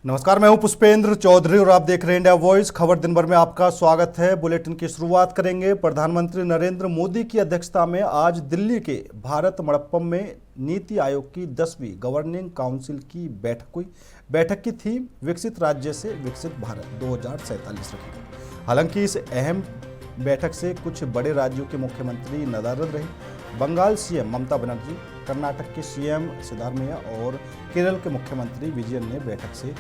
नमस्कार, मैं हूं पुष्पेंद्र चौधरी और आप देख रहे हैं इंडिया वॉइस। खबर दिन भर में आपका स्वागत है। बुलेटिन की शुरुआत करेंगे। प्रधानमंत्री नरेंद्र मोदी की अध्यक्षता में आज दिल्ली के भारत मड़प्पम में नीति आयोग की 10वीं गवर्निंग काउंसिल की बैठक हुई। बैठक की थीम विकसित राज्य से विकसित भारत 2047 रखी गई। हालांकि इस अहम बैठक से कुछ बड़े राज्यों के मुख्यमंत्री नाराज रहे। बंगाल सीएम ममता बनर्जी, कर्नाटक के सीएम सिद्धारमैया और केरल के मुख्यमंत्री विजयन ने बैठक से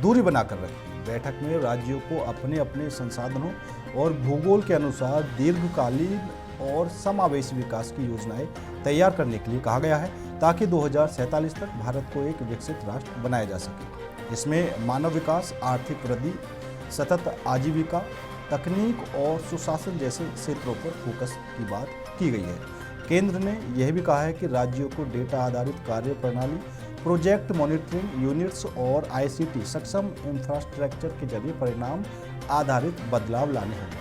दूरी बनाकर रखी। बैठक में राज्यों को अपने अपने संसाधनों और भूगोल के अनुसार दीर्घकालीन और समावेशी विकास की योजनाएं तैयार करने के लिए कहा गया है, ताकि 2047 तक भारत को एक विकसित राष्ट्र बनाया जा सके। इसमें मानव विकास, आर्थिक वृद्धि, सतत आजीविका, तकनीक और सुशासन जैसे क्षेत्रों पर फोकस की बात की गई है। केंद्र ने यह भी कहा है कि राज्यों को डेटा आधारित कार्य प्रणाली, प्रोजेक्ट मॉनिटरिंग यूनिट्स और आईसीटी सक्षम इंफ्रास्ट्रक्चर के जरिए परिणाम आधारित बदलाव लाने हैं।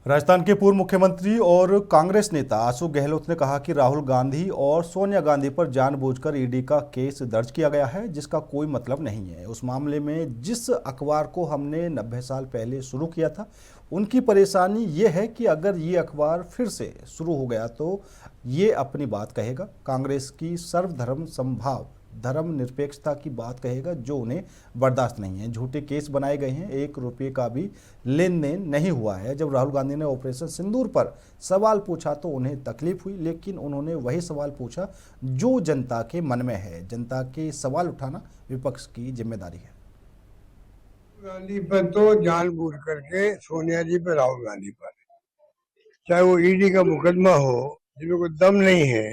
राजस्थान के पूर्व मुख्यमंत्री और कांग्रेस नेता अशोक गहलोत ने कहा कि राहुल गांधी और सोनिया गांधी पर जानबूझकर ईडी का केस दर्ज किया गया है, जिसका कोई मतलब नहीं है। उस मामले में जिस अखबार को हमने 90 साल पहले शुरू किया था, उनकी परेशानी ये है कि अगर ये अखबार फिर से शुरू हो गया तो ये अपनी बात कहेगा, कांग्रेस की सर्वधर्म समभाव धर्मनिरपेक्षता की बात कहेगा, जो उन्हें बर्दाश्त नहीं है। झूठे केस बनाए गए हैं, 1 रुपये का भी लेन देन नहीं हुआ है। जब राहुल गांधी ने ऑपरेशन सिंदूर पर सवाल पूछा तो उन्हें तकलीफ हुई, लेकिन उन्होंने वही सवाल पूछा जो जनता के मन में है। जनता के सवाल उठाना विपक्ष की जिम्मेदारी है। गांधी पर तो जानबूझ करके सोनिया जी पर, राहुल गांधी पर, चाहे वो ईडी का मुकदमा हो जिसमें कोई दम नहीं है।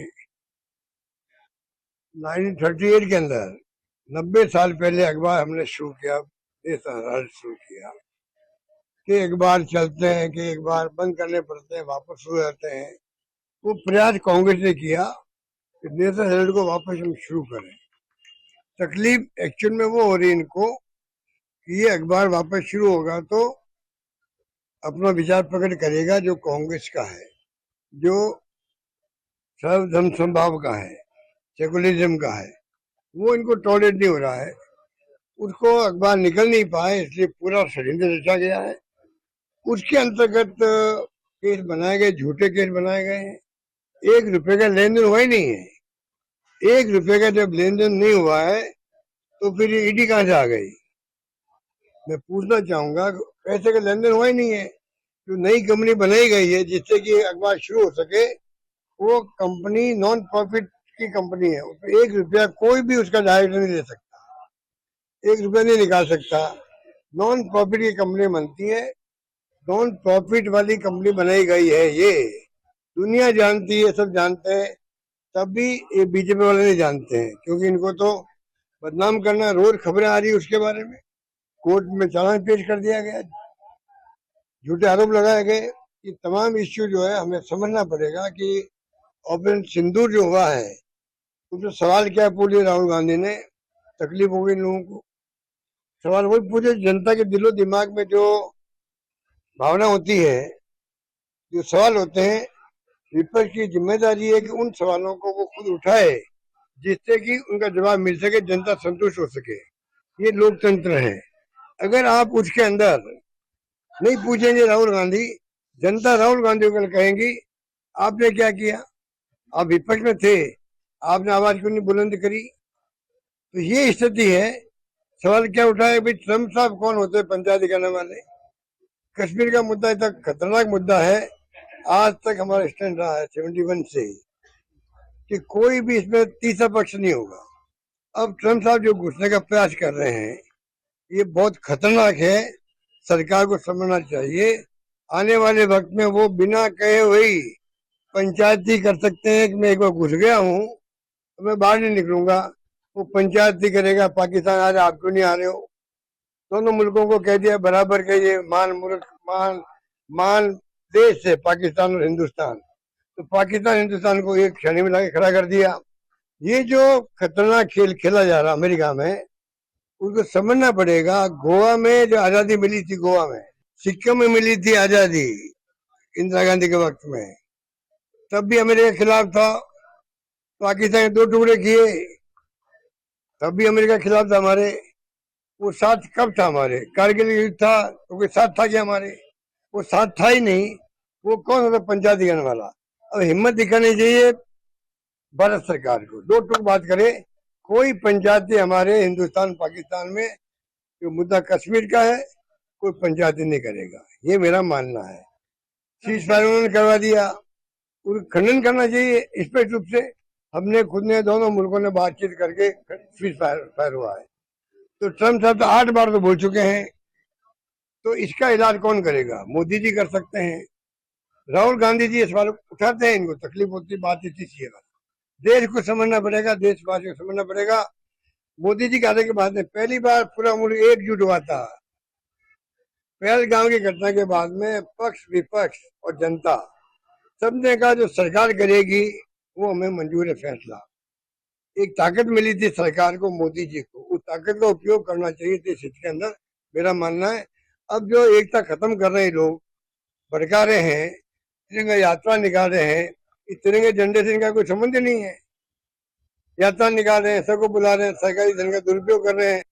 1938 के अंदर 90 साल पहले अखबार हमने शुरू किया, शुरू किया कि एक बार चलते हैं कि एक बार बंद करने पड़ते हैं, वापस शुरू जाते हैं। वो प्रयास कांग्रेस ने किया कि नेशनल हेराल्ड को वापस हम शुरू करें। तकलीफ एक्चुअल में वो हो रही इनको कि ये अखबार वापस शुरू होगा तो अपना विचार प्रकट करेगा जो कांग्रेस का है, जो सर्वधर्म समभाव का है, सेकुलरिज्म का है, वो इनको टॉलरेट नहीं हो रहा है। उसको अखबार निकल नहीं पाए, इसलिए पूरा षड्यंत्र रचा गया है। उसके अंतर्गत केस बनाए गए, झूठे केस बनाए गए हैं। 1 रुपए का लेन देन हुआ ही नहीं है। 1 रुपए का जब लेन देन नहीं हुआ है तो फिर ईडी कहां से आ गई? मैं पूछना चाहूंगा, पैसे का लेन देन हुआ ही नहीं है। जो नई कंपनी बनाई गई है जिससे कि अखबार शुरू हो सके, वो कंपनी नॉन प्रॉफिट की कंपनी है। उसमें 1 रुपया कोई भी उसका डायरेक्टर नहीं दे सकता, 1 रुपया नहीं निकाल सकता। नॉन प्रॉफिट की कंपनी बनती है, नॉन प्रॉफिट वाली कंपनी बनाई गई है। ये दुनिया जानती है, सब जानते हैं, तब भी ये बीजेपी वाले नहीं जानते हैं, क्योंकि इनको तो बदनाम करना, रोज खबरें आ रही है उसके बारे में। कोर्ट में चालान पेश कर दिया गया, झूठे आरोप लगाए गए। ये तमाम इश्यू जो है हमें समझना पड़ेगा कि ऑपरेशन सिंदूर जो हुआ है उसमें सवाल क्या पूछे राहुल गांधी ने, तकलीफ हो गई लोगों को। सवाल वही पूछे, जनता के दिलो दिमाग में जो भावना होती है, जो सवाल होते हैं। विपक्ष की जिम्मेदारी है कि उन सवालों को वो खुद उठाए, जिससे कि उनका जवाब मिल सके, जनता संतुष्ट हो सके। ये लोकतंत्र है। अगर आप उसके अंदर नहीं पूछेंगे राहुल गांधी, जनता राहुल गांधी को कहेंगी आपने क्या किया, आप विपक्ष में थे, आपने आवाज क्यों नहीं बुलंद करी। तो ये स्थिति है। सवाल क्या उठाए भाई, ट्रम्प साहब कौन होते हैं पंचायती करने वाले? कश्मीर का मुद्दा इतना खतरनाक मुद्दा है, आज तक हमारा स्टैंड रहा है 71 से कि कोई भी इसमें तीसरा पक्ष नहीं होगा। अब ट्रम्प साहब जो घुसने का प्रयास कर रहे हैं, ये बहुत खतरनाक है। सरकार को समझना चाहिए, आने वाले वक्त में वो बिना कहे हुई पंचायती कर सकते हैं कि मैं एक बार घुस गया हूँ तो मैं बाहर नहीं निकलूंगा। वो पंचायती करेगा, पाकिस्तान आ रहे, आप क्यों नहीं आ रहे हो। दोनों मुल्कों को कह दिया बराबर के, ये मान मुल्क मान देश है पाकिस्तान और हिंदुस्तान। तो पाकिस्तान हिंदुस्तान को एक क्षण में लाके खड़ा कर दिया। ये जो खतरनाक खेल खेला जा रहा अमेरिका में, उसको समझना पड़ेगा। गोवा में जो आजादी मिली थी, गोवा में, सिक्किम में मिली थी आजादी, इंदिरा गांधी के वक्त में, तब भी अमेरिका के खिलाफ था। पाकिस्तान के 2 टुकड़े किए, तब भी अमेरिका के खिलाफ था हमारे। वो साथ कब था हमारे? कारगिल युद्ध था तो कोई साथ था क्या हमारे? वो साथ था ही नहीं। वो कौन सा था पंचायती करने वाला? अब हिम्मत दिखानी चाहिए भारत सरकार को। 2 टूक बात करे, कोई पंचायती हमारे हिंदुस्तान पाकिस्तान में जो मुद्दा कश्मीर का है कोई पंचायती नहीं करेगा, ये मेरा मानना है। सीज फायर उन्होंने करवा दिया, उसका खंडन करना चाहिए स्पष्ट रूप से। हमने खुद ने दोनों मुल्कों ने बातचीत करके सीज फायर हुआ है। तो ट्रम्प साहब तो 8 बार तो बोल चुके हैं, तो इसका इलाज कौन करेगा? मोदी जी कर सकते हैं, राहुल गांधी जी इस सवाल उठाते हैं, इनको तकलीफ होती, बात इतनी सी है। देश को समझना पड़ेगा, देशवासियों को समझना पड़ेगा। मोदी जी के आने के बाद में पहली बार पूरा मुल्क एकजुट हुआ था। पहलगाम की घटना के बाद में पक्ष विपक्ष और जनता सबने कहा जो सरकार करेगी वो हमें मंजूर है फैसला। एक ताकत मिली थी सरकार को, मोदी जी को, उस ताकत का उपयोग करना चाहिए देश हित के अंदर, मेरा मानना है। अब जो एकता खत्म कर रहे हैं लोग, भड़का रहे हैं, तिरंगा यात्रा निकाल रहे हैं, इस तिरंगे झंडे से इनका कोई संबंध नहीं है। यात्रा निकाल रहे हैं, सबको बुला रहे हैं, सरकारी धन का दुरुपयोग कर रहे हैं।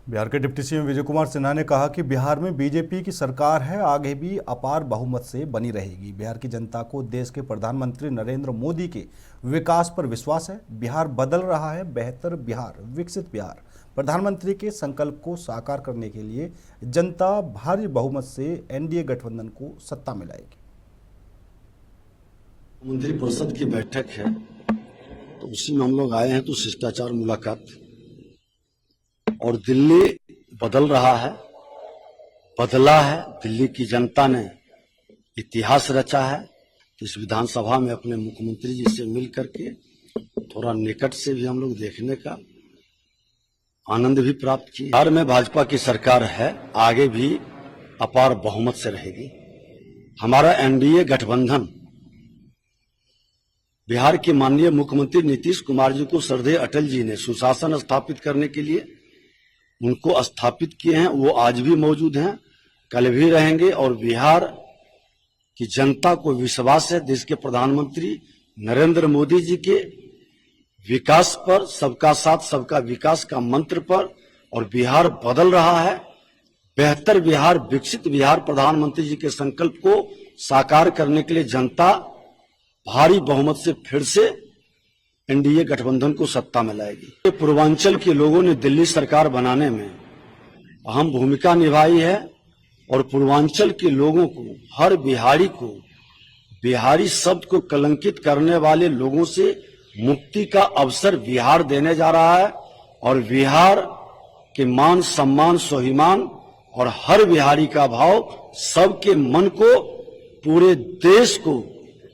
बिहार के डिप्टी सीएम विजय कुमार सिन्हा ने कहा कि बिहार में बीजेपी की सरकार है, आगे भी अपार बहुमत से बनी रहेगी। बिहार की जनता को देश के प्रधानमंत्री नरेंद्र मोदी के विकास पर विश्वास है। बिहार बदल रहा है, बेहतर बिहार, विकसित बिहार। प्रधानमंत्री के संकल्प को साकार करने के लिए जनता भारी बहुमत से एनडीए गठबंधन को सत्ता में लाएगी। मंत्रिपरिषद की बैठक है तो उसी में हम लोग आए हैं, तो शिष्टाचार मुलाकात। और दिल्ली बदल रहा है, बदला है। दिल्ली की जनता ने इतिहास रचा है। इस विधानसभा में अपने मुख्यमंत्री जी से मिल करके थोड़ा निकट से भी हम लोग देखने का आनंद भी प्राप्त किया। बिहार में भाजपा की सरकार है, आगे भी अपार बहुमत से रहेगी। हमारा एनडीए गठबंधन बिहार के माननीय मुख्यमंत्री नीतीश कुमार जी को श्रद्धेय अटल जी ने सुशासन स्थापित करने के लिए उनको स्थापित किए हैं, वो आज भी मौजूद हैं, कल भी रहेंगे। और बिहार की जनता को विश्वास है देश के प्रधानमंत्री नरेंद्र मोदी जी के विकास पर, सबका साथ सबका विकास का मंत्र पर। और बिहार बदल रहा है, बेहतर बिहार, विकसित बिहार। प्रधानमंत्री जी के संकल्प को साकार करने के लिए जनता भारी बहुमत से फिर से एनडीए गठबंधन को सत्ता में लाएगी। पूर्वांचल के लोगों ने दिल्ली सरकार बनाने में अहम भूमिका निभाई है और पूर्वांचल के लोगों को, हर बिहारी को, बिहारी शब्द को कलंकित करने वाले लोगों से मुक्ति का अवसर बिहार देने जा रहा है। और बिहार के मान सम्मान, स्वाभिमान और हर बिहारी का भाव सबके मन को, पूरे देश को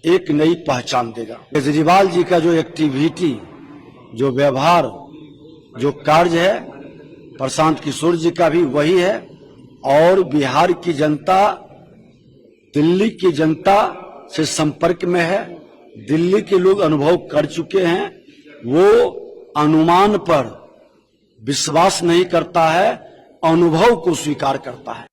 एक नई पहचान देगा। केजरीवाल जी का जो एक्टिविटी, जो व्यवहार, जो कार्य है, प्रशांत किशोर जी का भी वही है। और बिहार की जनता दिल्ली की जनता से संपर्क में है। दिल्ली के लोग अनुभव कर चुके हैं, वो अनुमान पर विश्वास नहीं करता है, अनुभव को स्वीकार करता है।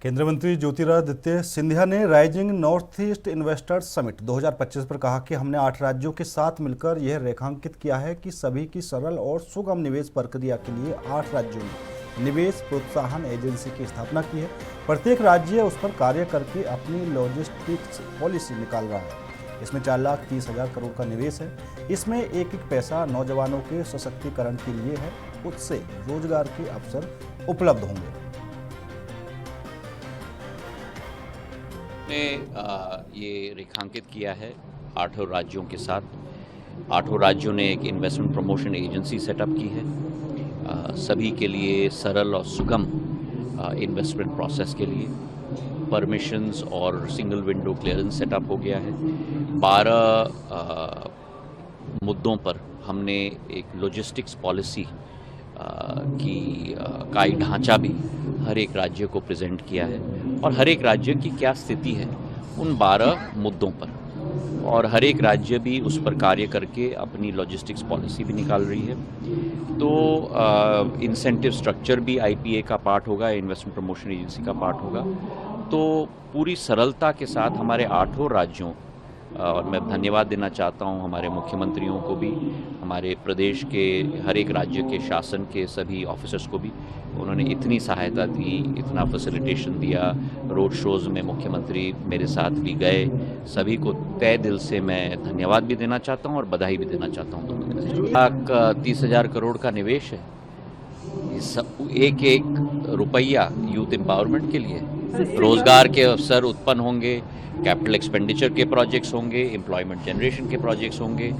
केंद्रीय मंत्री ज्योतिरादित्य सिंधिया ने rising north east investors summit 2025 पर कहा कि हमने 8 राज्यों के साथ मिलकर यह रेखांकित किया है कि सभी की सरल और सुगम निवेश प्रक्रिया के लिए 8 राज्यों में निवेश प्रोत्साहन एजेंसी की स्थापना की है। प्रत्येक राज्य उस पर कार्य करके अपनी लॉजिस्टिक्स पॉलिसी निकाल रहा है। इसमें 4,30,000 करोड़ का निवेश है। इसमें एक एक पैसा नौजवानों के सशक्तिकरण के लिए है, उससे रोजगार के अवसर उपलब्ध होंगे। ने ये रेखांकित किया है 8 राज्यों के साथ। 8 राज्यों ने एक इन्वेस्टमेंट प्रमोशन एजेंसी सेटअप की है, सभी के लिए सरल और सुगम इन्वेस्टमेंट प्रोसेस के लिए। परमिशंस और सिंगल विंडो क्लियरेंस सेटअप हो गया है। 12 मुद्दों पर हमने एक लॉजिस्टिक्स पॉलिसी का एक ढांचा भी हर एक राज्य को प्रेजेंट किया है और हर एक राज्य की क्या स्थिति है उन 12 मुद्दों पर, और हर एक राज्य भी उस पर कार्य करके अपनी लॉजिस्टिक्स पॉलिसी भी निकाल रही है। तो इंसेंटिव स्ट्रक्चर भी आईपीए का पार्ट होगा, इन्वेस्टमेंट प्रमोशन एजेंसी का पार्ट होगा। तो पूरी सरलता के साथ हमारे 8 राज्यों, और मैं धन्यवाद देना चाहता हूं हमारे मुख्यमंत्रियों को भी, हमारे प्रदेश के हर एक राज्य के शासन के सभी ऑफिसर्स को भी। उन्होंने इतनी सहायता दी, इतना फैसिलिटेशन दिया। रोड शोज़ में मुख्यमंत्री मेरे साथ भी गए। सभी को तहे दिल से मैं धन्यवाद भी देना चाहता हूं और बधाई भी देना चाहता हूं। 1,30,000 करोड़ का निवेश है। एक एक रुपया यूथ एम्पावरमेंट के लिए, रोजगार के अवसर उत्पन्न होंगे, कैपिटल एक्सपेंडिचर के प्रोजेक्ट्स होंगे, एम्प्लॉयमेंट जनरेशन के प्रोजेक्ट्स होंगे।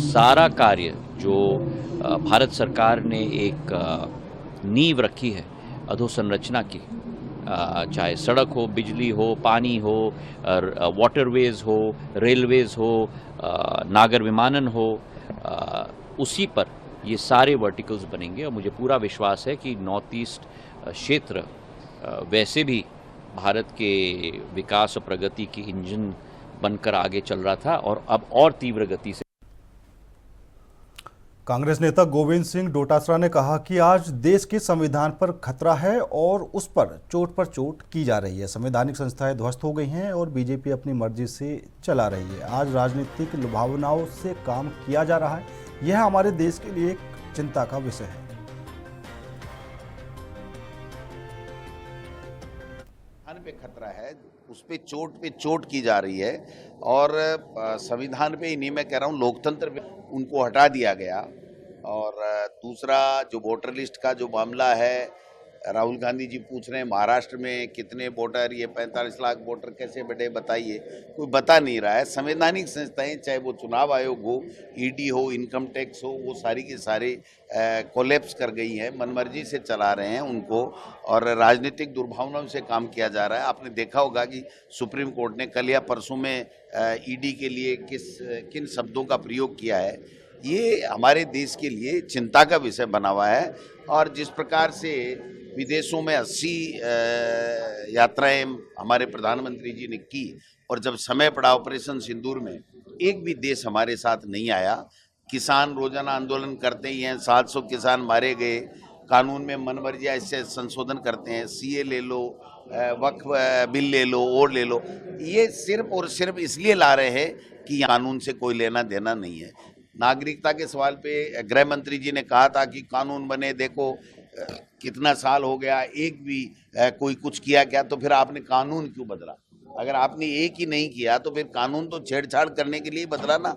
सारा कार्य जो भारत सरकार ने एक नींव रखी है अधोसंरचना की, चाहे सड़क हो, बिजली हो, पानी हो, वाटरवेज हो, रेलवेज हो, नागर विमानन हो, उसी पर ये सारे वर्टिकल्स बनेंगे। और मुझे पूरा विश्वास है कि नॉर्थ ईस्ट क्षेत्र वैसे भी भारत के विकास और प्रगति की इंजन बनकर आगे चल रहा था और अब और तीव्र गति से। कांग्रेस नेता गोविंद सिंह डोटासरा ने कहा कि आज देश के संविधान पर खतरा है और उस पर चोट की जा रही है। संवैधानिक संस्थाएं ध्वस्त हो गई हैं और बीजेपी अपनी मर्जी से चला रही है। आज राजनीतिक लुभावनाओं से काम किया जा रहा है। यह हमारे देश के लिए एक चिंता का विषय है। पे खतरा है, उस पे चोट की जा रही है। और संविधान पे ही नहीं, मैं कह रहा हूँ लोकतंत्र पे उनको हटा दिया गया। और दूसरा जो वोटर लिस्ट का जो मामला है, राहुल गांधी जी पूछ रहे हैं महाराष्ट्र में कितने वोटर, ये 45 लाख वोटर कैसे बढ़े बताइए, कोई बता नहीं रहा है। संवैधानिक संस्थाएं, चाहे वो चुनाव आयोग हो, ईडी हो, इनकम टैक्स हो, वो सारी की सारी कोलैप्स कर गई हैं, मनमर्जी से चला रहे हैं उनको और राजनीतिक दुर्भावनाओं से काम किया जा रहा है। आपने देखा होगा कि सुप्रीम कोर्ट ने कल या परसों में ईडी के लिए किन शब्दों का प्रयोग किया है। ये हमारे देश के लिए चिंता का विषय बना हुआ है। और जिस प्रकार से विदेशों में 80 यात्राएं हमारे प्रधानमंत्री जी ने की और जब समय पड़ा ऑपरेशन सिंदूर में, एक भी देश हमारे साथ नहीं आया। किसान रोजाना आंदोलन करते ही हैं, 700 किसान मारे गए, कानून में मनमर्जी ऐसे संशोधन करते हैं, सीए ले लो, वक्फ बिल ले लो और ले लो। ये सिर्फ और सिर्फ इसलिए ला रहे हैं कि कानून से कोई लेना देना नहीं है। नागरिकता के सवाल पे गृह मंत्री जी ने कहा था कि कानून बने, देखो कितना साल हो गया, एक भी कोई कुछ किया क्या, तो फिर आपने कानून क्यों बदला? अगर आपने एक ही नहीं किया तो फिर कानून तो छेड़छाड़ करने के लिए बदला ना,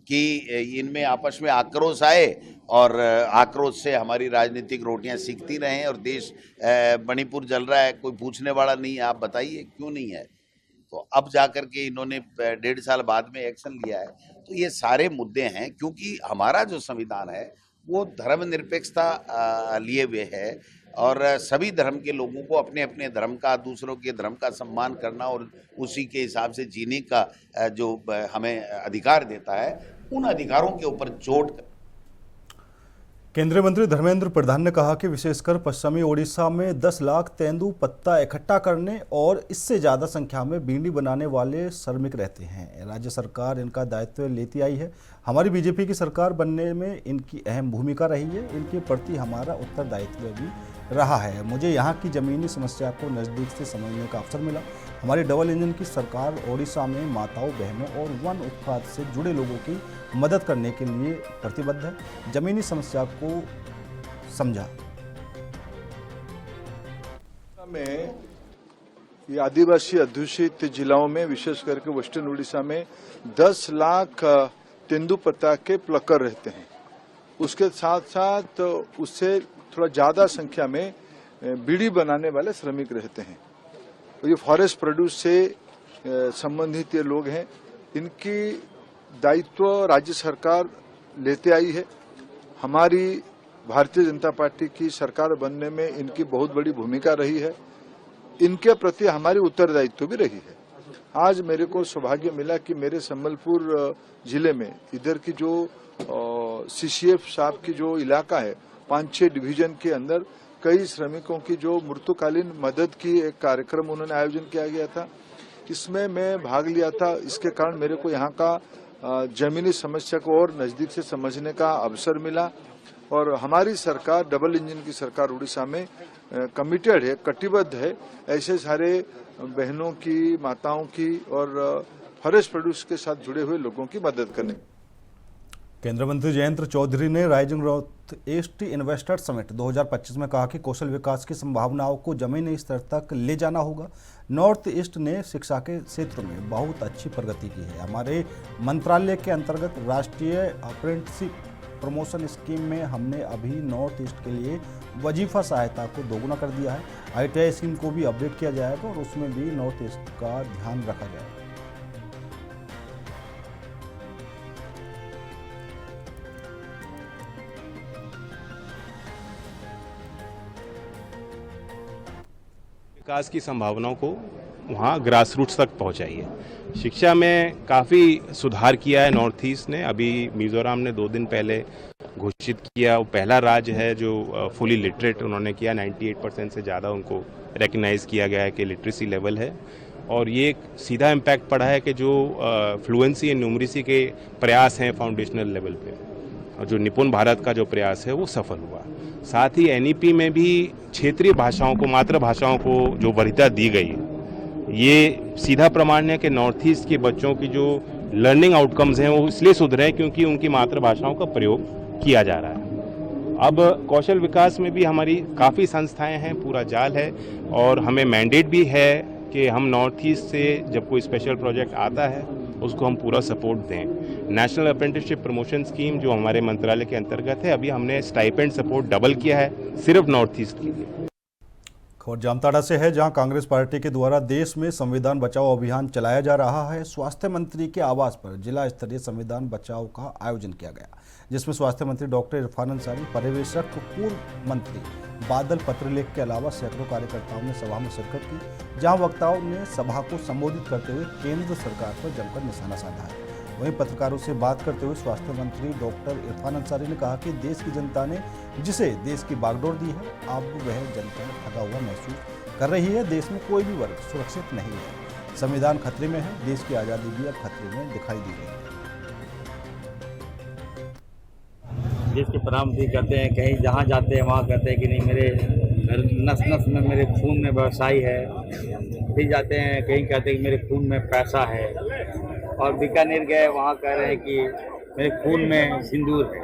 कि इनमें आपस में आक्रोश आए और आक्रोश से हमारी राजनीतिक रोटियां सीखती रहें और देश मणिपुर जल रहा है, कोई पूछने वाला नहीं है, आप बताइए क्यों नहीं है। तो अब जाकर के इन्होंने 1.5 साल बाद में एक्शन लिया है। तो ये सारे मुद्दे हैं, क्योंकि हमारा जो संविधान है वो धर्मनिरपेक्षता लिए हुए है और सभी धर्म के लोगों को अपने अपने धर्म का, दूसरों के धर्म का सम्मान करना और उसी के हिसाब से जीने का जो हमें अधिकार देता है, उन अधिकारों के ऊपर चोट। केंद्रीय मंत्री धर्मेंद्र प्रधान ने कहा कि विशेषकर पश्चिमी ओडिशा में 10 लाख तेंदु पत्ता इकट्ठा करने और इससे ज़्यादा संख्या में बीड़ी बनाने वाले श्रमिक रहते हैं। राज्य सरकार इनका दायित्व लेती आई है। हमारी बीजेपी की सरकार बनने में इनकी अहम भूमिका रही है। इनके प्रति हमारा उत्तरदायित्व भी रहा है। मुझे यहाँ की ज़मीनी समस्या को नज़दीक से समझने का अवसर मिला। हमारी डबल इंजन की सरकार ओडिशा में माताओं, बहनों और वन उत्पाद से जुड़े लोगों की मदद करने के लिए प्रतिबद्ध है। जमीनी समस्या को समझा। में ये आदिवासी अध्युषित जिलाओं में, विशेष करके वेस्टर्न उड़ीसा में 10 लाख तेंदुपत्ता के प्लकर रहते हैं। उसके साथ साथ उससे थोड़ा ज्यादा संख्या में बीड़ी बनाने वाले श्रमिक रहते हैं। तो ये फॉरेस्ट प्रोड्यूस से संबंधित ये लोग हैं। इनकी दायित्व राज्य सरकार लेते आई है। हमारी भारतीय जनता पार्टी की सरकार बनने में इनकी बहुत बड़ी भूमिका रही है। इनके प्रति हमारी उत्तरदायित्व भी रही है। आज मेरे को सौभाग्य मिला कि मेरे संबलपुर जिले में इधर की जो सीसीएफ साहब की जो इलाका है, 5-6 डिवीजन के अंदर कई श्रमिकों की जो मृत्युकालीन मदद की एक कार्यक्रम उन्होंने आयोजन किया गया था। इसमें मैं भाग लिया था। इसके कारण मेरे को यहाँ का जमीनी समस्या को और नजदीक से समझने का अवसर मिला और हमारी सरकार डबल इंजन की सरकार उड़ीसा में कमिटेड है, कटिबद्ध है ऐसे सारे बहनों की, माताओं की और फॉरेस्ट प्रोड्यूस के साथ जुड़े हुए लोगों की मदद करने। केंद्रीय मंत्री जयंत चौधरी ने rising north east investor summit 2025 में कहा कि कौशल विकास की संभावनाओं को जमीनी स्तर तक ले जाना होगा। नॉर्थ ईस्ट ने शिक्षा के क्षेत्र में बहुत अच्छी प्रगति की है। हमारे मंत्रालय के अंतर्गत राष्ट्रीय अप्रेंटिसशिप प्रमोशन स्कीम में हमने अभी नॉर्थ ईस्ट के लिए वजीफा सहायता को दोगुना कर दिया है। ITI स्कीम को भी अपडेट किया जाएगा और उसमें भी नॉर्थ ईस्ट का ध्यान रखा जाएगा। विकास की संभावनाओं को वहाँ ग्रास रूट्स तक पहुँचाइए। शिक्षा में काफ़ी सुधार किया है नॉर्थ ईस्ट ने। अभी मिजोरम ने 2 दिन पहले घोषित किया, वो पहला राज्य है जो फुली लिटरेट उन्होंने किया। 98% से ज़्यादा उनको रिकग्नाइज़ किया गया है कि लिटरेसी लेवल है। और ये एक सीधा इम्पैक्ट पड़ा है कि जो फ्लुएंसी एंड न्यूमरेसी के प्रयास हैं फाउंडेशनल लेवल पे, और जो निपुण भारत का जो प्रयास है वो सफल हुआ। साथ ही NEP में भी क्षेत्रीय भाषाओं को, मातृभाषाओं को जो वरीयता दी गई, ये सीधा प्रमाण है कि नॉर्थ ईस्ट के बच्चों की जो लर्निंग आउटकम्स हैं वो इसलिए सुधरे क्योंकि उनकी मातृभाषाओं का प्रयोग किया जा रहा है। अब कौशल विकास में भी हमारी काफ़ी संस्थाएं हैं, पूरा जाल है, और हमें मैंडेट भी है कि हम नॉर्थ ईस्ट से जब कोई स्पेशल प्रोजेक्ट आता है उसको हम पूरा सपोर्ट दें। नेशनल अप्रेंटिसशिप प्रमोशन स्कीम जो हमारे मंत्रालय के अंतर्गत है, अभी हमने स्टाइपेंड सपोर्ट डबल किया है सिर्फ नॉर्थ ईस्ट के लिए। खबर जामताड़ा से है, जहां कांग्रेस पार्टी के द्वारा देश में संविधान बचाओ अभियान चलाया जा रहा है। स्वास्थ्य मंत्री के आवास पर जिला स्तरीय संविधान बचाओ का आयोजन किया गया, जिसमें स्वास्थ्य मंत्री डॉक्टर इरफान अंसारी, पर्यवेक्षक पूर्व मंत्री बादल पत्रलेख के अलावा सैकड़ों कार्यकर्ताओं ने सभा में शिरकत की, जहां वक्ताओं ने सभा को संबोधित करते हुए केंद्र सरकार पर जमकर निशाना साधा है। वहीं पत्रकारों से बात करते हुए स्वास्थ्य मंत्री डॉक्टर इरफान अंसारी ने कहा कि देश की जनता ने जिसे देश की बागडोर दी है, अब वह जनता ठगा हुआ महसूस कर रही है। देश में कोई भी वर्ग सुरक्षित नहीं है, संविधान खतरे में है, देश की आज़ादी भी अब खतरे में दिखाई दी रही है। देश के प्रधानमंत्री कहते हैं, कहीं जहाँ जाते हैं वहाँ कहते हैं कि नहीं मेरे नस नस में, मेरे खून में व्यवसाय है। फिर जाते हैं कहीं कहते हैं कि मेरे खून में पैसा है, और बीकानेर गए वहाँ कह रहे हैं कि मेरे खून में सिंदूर है।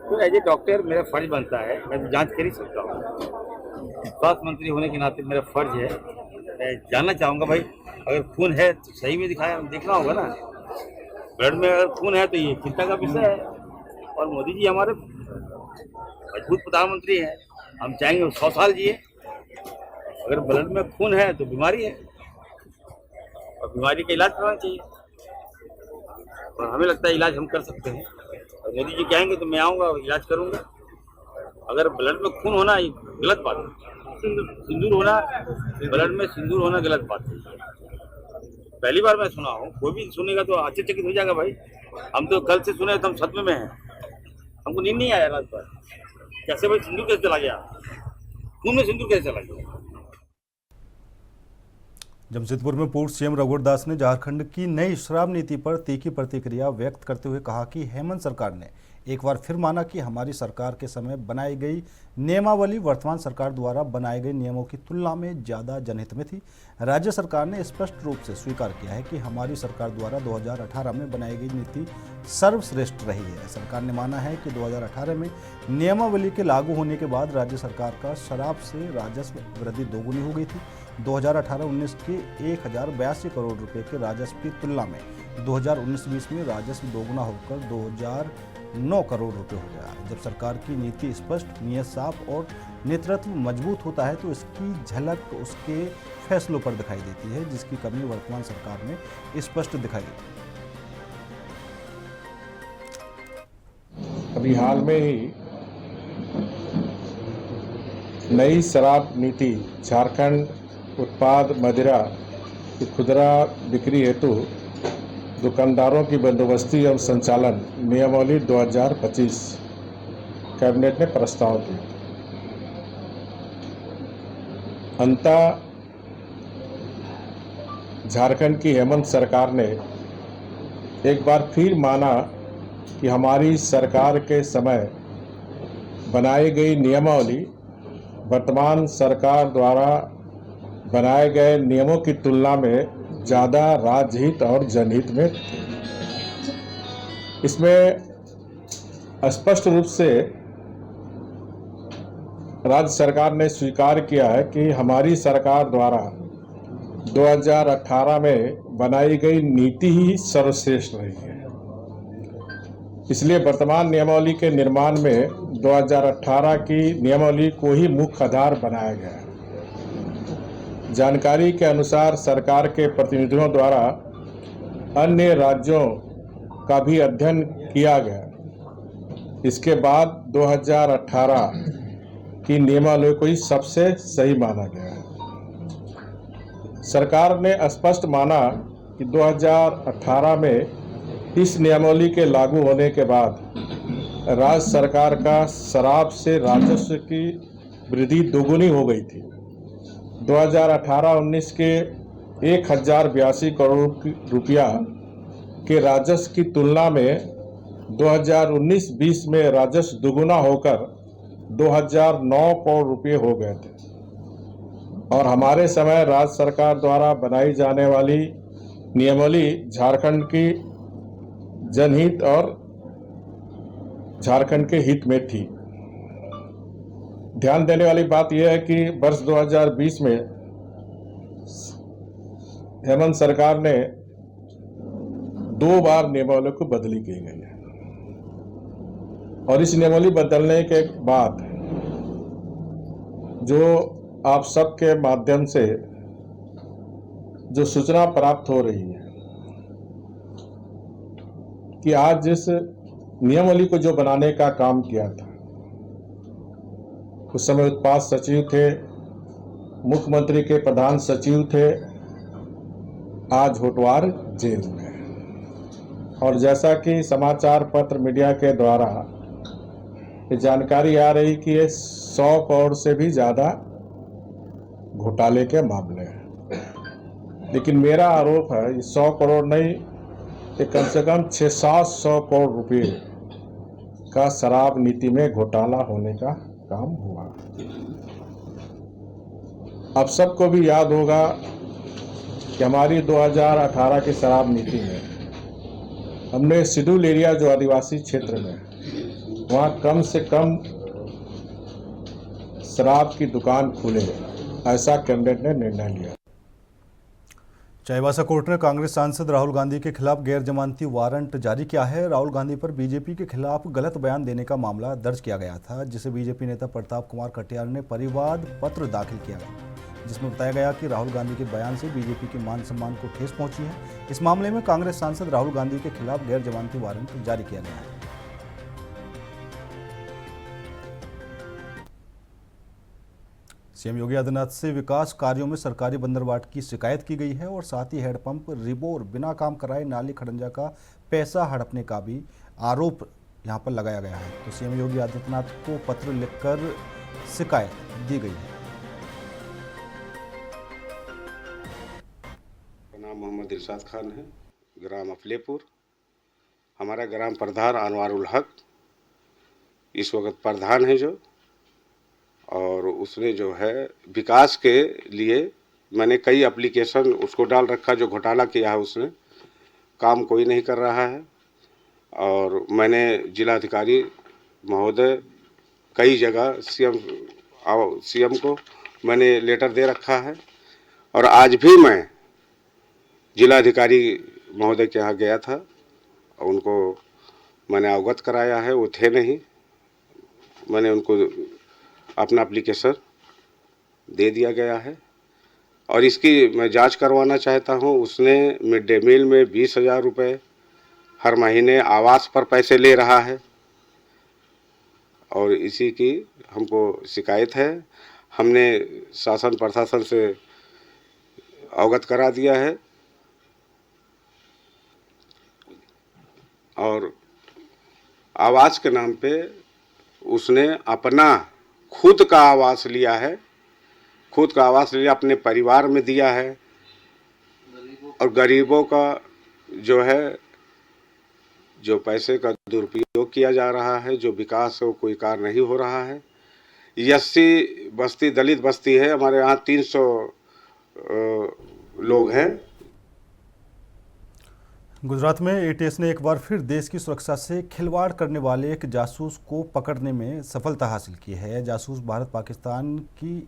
तो एज ए डॉक्टर मेरा फर्ज बनता है, मैं तो जांच कर ही सकता हूँ। स्वास्थ्य मंत्री होने के नाते मेरा फर्ज है, मैं जानना चाहूँगा भाई अगर खून है तो सही में देखना होगा ना। ब्लड में अगर खून है तो ये चिंता का विषय है। और मोदी जी हमारे मजबूत प्रधानमंत्री हैं, हम चाहेंगे वो 100 साल जिए। अगर ब्लड में खून है तो बीमारी है, और बीमारी का इलाज करना चाहिए, और हमें लगता है इलाज हम कर सकते हैं। और मोदी जी कहेंगे तो मैं आऊँगा, इलाज करूँगा। अगर ब्लड में खून होना ये गलत बात है, सिंदूर होना, ब्लड में सिंदूर होना गलत बात है। पहली बार मैं सुना हूँ, कोई भी सुनेगा तो आश्चर्यचकित हो जाएगा। भाई हम तो कल से सुने तो हम सदमे में हैं, हमको नींद नहीं आया रात भर। कैसे भाई सिंदूर कैसे चला गया, खून में सिंदूर कैसे चला गया। जमशेदपुर में पूर्व CM रघुवर दास ने झारखंड की नई शराब नीति पर तीखी प्रतिक्रिया व्यक्त करते हुए कहा कि हेमंत सरकार ने एक बार फिर माना कि हमारी सरकार के समय बनाई गई नियमावली वर्तमान सरकार द्वारा बनाए गए नियमों की तुलना में ज़्यादा जनहित में थी। राज्य सरकार ने स्पष्ट रूप से स्वीकार किया है कि हमारी सरकार द्वारा 2018 में बनाई गई नीति सर्वश्रेष्ठ रही है। सरकार ने माना है कि 2018 में नियमावली के लागू होने के बाद राज्य सरकार का शराब से राजस्व वृद्धि दोगुनी हो गई थी। 2018-19 के 1082 करोड़ रुपए के राजस्व की तुलना में 2019-20 में राजस्व दोगुना होकर 2009 करोड़ रुपए हो गया। जब सरकार की नीति स्पष्ट, नियत साफ और नेतृत्व मजबूत होता है तो इसकी झलक उसके फैसलों पर दिखाई देती है, जिसकी कमी वर्तमान सरकार में स्पष्ट दिखाई देती है। अभी हाल में ही नई शराब नीति झारखंड उत्पाद मदिरा की खुदरा बिक्री हेतु दुकानदारों की बंदोबस्ती एवं संचालन नियमावली 2025 कैबिनेट ने प्रस्ताव किया। अंततः झारखंड की हेमंत सरकार ने एक बार फिर माना कि हमारी सरकार के समय बनाई गई नियमावली वर्तमान सरकार द्वारा बनाए गए नियमों की तुलना में ज़्यादा राज्यहित और जनहित में थी। इसमें स्पष्ट रूप से राज्य सरकार ने स्वीकार किया है कि हमारी सरकार द्वारा 2018 में बनाई गई नीति ही सर्वश्रेष्ठ रही है। इसलिए वर्तमान नियमावली के निर्माण में 2018 की नियमावली को ही मुख्य आधार बनाया गया है। जानकारी के अनुसार सरकार के प्रतिनिधियों द्वारा अन्य राज्यों का भी अध्ययन किया गया। इसके बाद 2018 की नियमावली को ही सबसे सही माना गया है। सरकार ने स्पष्ट माना कि 2018 में इस नियमावली के लागू होने के बाद राज्य सरकार का शराब से राजस्व की वृद्धि दोगुनी हो गई थी। 2018-19 के 1082 करोड़ रुपया के राजस्व की तुलना में 2019-20 में राजस्व दोगुना होकर 2009 करोड़ रुपये हो गए थे। और हमारे समय राज्य सरकार द्वारा बनाई जाने वाली नियमावली झारखंड की जनहित और झारखंड के हित में थी। ध्यान देने वाली बात यह है कि वर्ष 2020 में हेमंत सरकार ने 2 बार नियमावली को बदली की गई है। और इस नियमावली बदलने के बाद जो आप सबके माध्यम से जो सूचना प्राप्त हो रही है कि आज जिस नियमावली को जो बनाने का काम किया था, उस समय उत्पाद सचिव थे, मुख्यमंत्री के प्रधान सचिव थे, आज होटवार जेल में। और जैसा कि समाचार पत्र मीडिया के द्वारा ये जानकारी आ रही कि ये 100 करोड़ से भी ज़्यादा घोटाले के मामले हैं। लेकिन मेरा आरोप है ये 100 करोड़ नहीं, ये कम से कम 600-700 करोड़ रुपए का शराब नीति में घोटाला होने का काम हुआ। अब सबको भी याद होगा कि हमारी 2018 की शराब नीति में हमने शेड्यूल एरिया जो आदिवासी क्षेत्र में वहाँ कम से कम शराब की दुकान खुले, ऐसा कैबिनेट ने निर्णय लिया। चाईबासा कोर्ट ने कांग्रेस सांसद राहुल गांधी के खिलाफ गैर जमानती वारंट जारी किया है। राहुल गांधी पर बीजेपी के खिलाफ गलत बयान देने का मामला दर्ज किया गया था, जिसे बीजेपी नेता प्रताप कुमार कटियार ने परिवाद पत्र दाखिल किया गया, जिसमें बताया गया कि राहुल गांधी के बयान से बीजेपी के मान सम्मान को ठेस पहुंची है। इस मामले में कांग्रेस सांसद राहुल गांधी के खिलाफ गैर जमानती वारंट जारी किया गया है। सीएम योगी आदित्यनाथ से विकास कार्यों में सरकारी बंदरबाट की शिकायत की गई है और साथ ही हैंडपंप रिबोर बिना काम कराए नाली खड़ंजा का पैसा हड़पने का भी आरोप यहां पर लगाया गया है। तो सीएम योगी आदित्यनाथ को पत्र लिखकर शिकायत दी गई है। नाम मोहम्मद इरशाद खान है, ग्राम अफलेपुर। हमारा ग्राम प्रधान अनवारुल हक इस वक्त प्रधान है जो, और उसने जो है विकास के लिए मैंने कई एप्लीकेशन उसको डाल रखा, जो घोटाला किया है उसने काम कोई नहीं कर रहा है। और मैंने जिलाधिकारी महोदय कई जगह सीएम को मैंने लेटर दे रखा है। और आज भी मैं जिलाधिकारी महोदय के यहाँ गया था, उनको मैंने अवगत कराया है, वो थे नहीं, मैंने उनको अपना एप्लीकेशन दे दिया गया है। और इसकी मैं जांच करवाना चाहता हूं। उसने मिड डे मील में 20,000 रुपये हर महीने आवास पर पैसे ले रहा है और इसी की हमको शिकायत है। हमने शासन प्रशासन से अवगत करा दिया है और आवास के नाम पे उसने अपना खुद का आवास लिया है, खुद का आवास लिया, अपने परिवार में दिया है और गरीबों का जो है जो पैसे का दुरुपयोग किया जा रहा है, जो विकास हो कोई कार्य नहीं हो रहा है। 80 बस्ती दलित बस्ती है, हमारे यहाँ 300 लोग हैं। गुजरात में एटीएस ने एक बार फिर देश की सुरक्षा से खिलवाड़ करने वाले एक जासूस को पकड़ने में सफलता हासिल की है। जासूस भारत पाकिस्तान की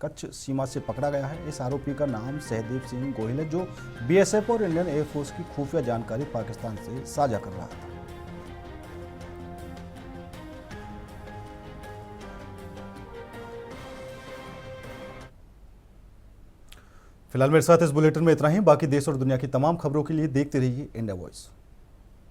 कच्छ सीमा से पकड़ा गया है। इस आरोपी का नाम सहदेव सिंह गोहिल है, जो बीएसएफ और इंडियन एयरफोर्स की खुफिया जानकारी पाकिस्तान से साझा कर रहा था। फिलहाल मेरे साथ इस बुलेटिन में इतना ही। बाकी देश और दुनिया की तमाम खबरों के लिए देखते रहिए इंडिया वॉइस।